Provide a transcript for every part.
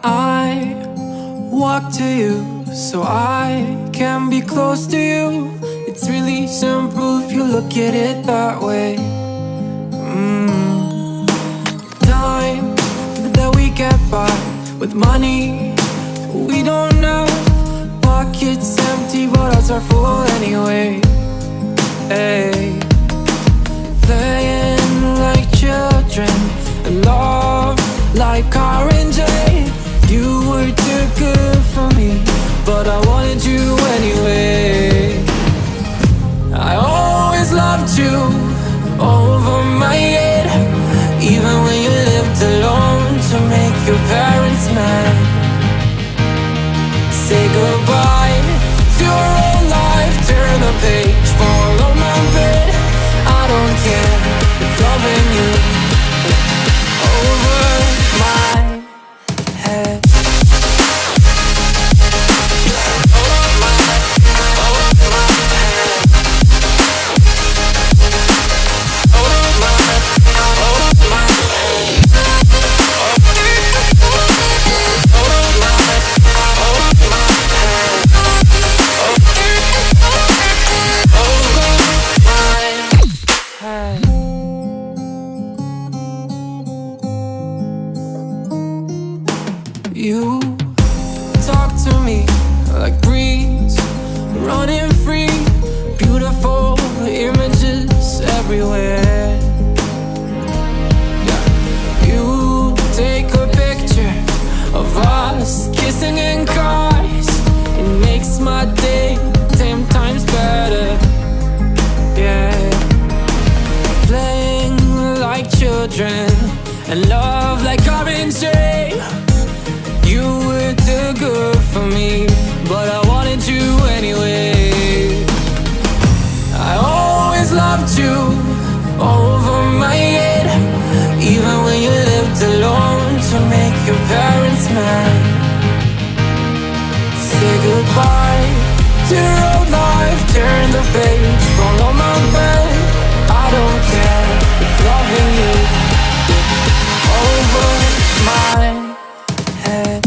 I walk to you so I can be close to you. It's really simple if you look at it that way. Time that we get by with money we don't know. Pockets empty but hearts are full anyway. Hey. Playing like children and love like car and J. You were too good for me, but I wanted you anyway. I always loved you over my head, even when you lived alone to make your parents mad. Say goodbye to your old life, turn the page, follow my bed. I don't care if loving you over my head. You talk to me like breeze, running free, beautiful images everywhere. Yeah. You take a picture of us kissing in cars. It makes my day 10 times better. Yeah. Playing like children and love like orange. You were too good for me, but I wanted you anyway. I always loved you over my head, even when you lived alone to make your parents mad. Say goodbye to your old life, turn the page, follow my bed. I don't care if loving you over my head.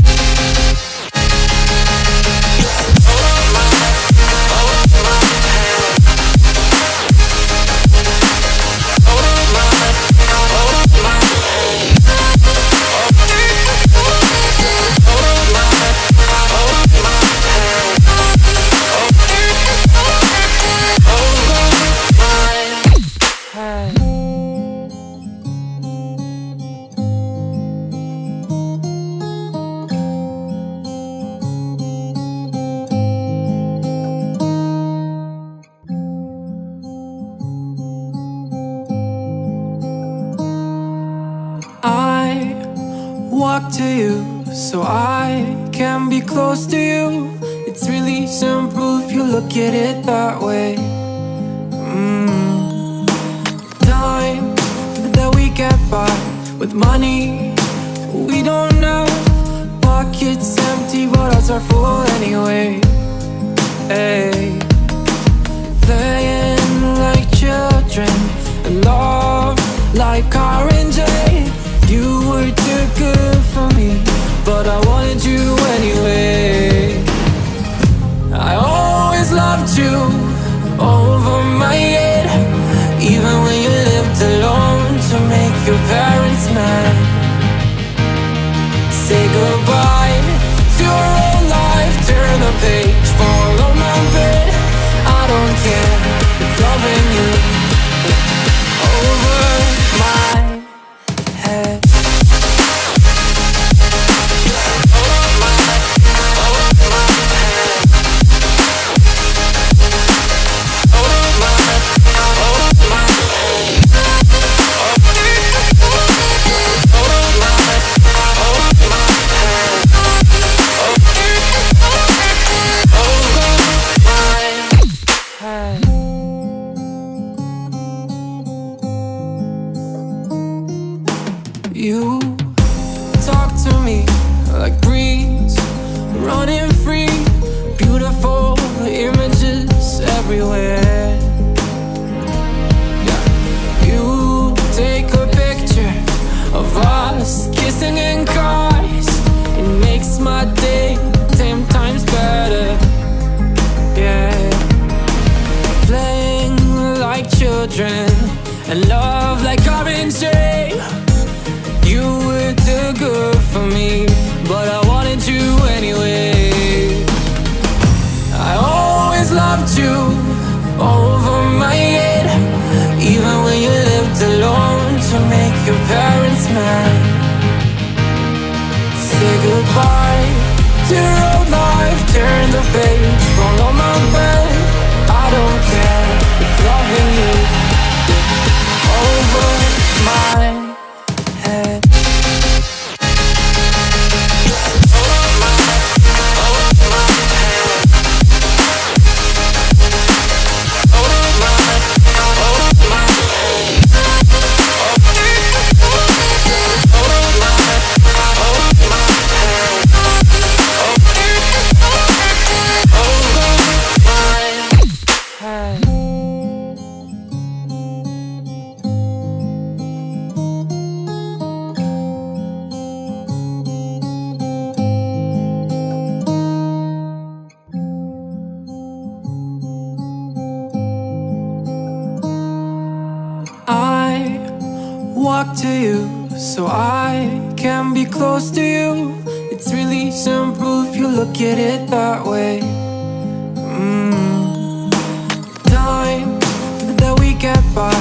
I walk to you so I can be close to you. It's really simple if you look at it that way. Time that we get by with money we don't know. Pockets empty but hearts are full anyway. Hey. Playing like children and love like car and J. You were too good for me, but I wanted you anyway. I always loved you over my head, even when you lived alone to make your parents mad. Say goodbye to your old life, turn the page, follow my bed. I don't care if loving you over my head. You talk to me like breeze, running free, beautiful images everywhere. Yeah. You take a picture of us kissing in cars. It and love like currency. You were too good for me, but I wanted you anyway. I always loved you over my head, even when you lived alone to make your parents mad. Say goodbye to your old life, turn the page, fall on my bed. I don't care if loving you over my head. I walk to you so I can be close to you. It's really simple if you look at it that way. Time that we get by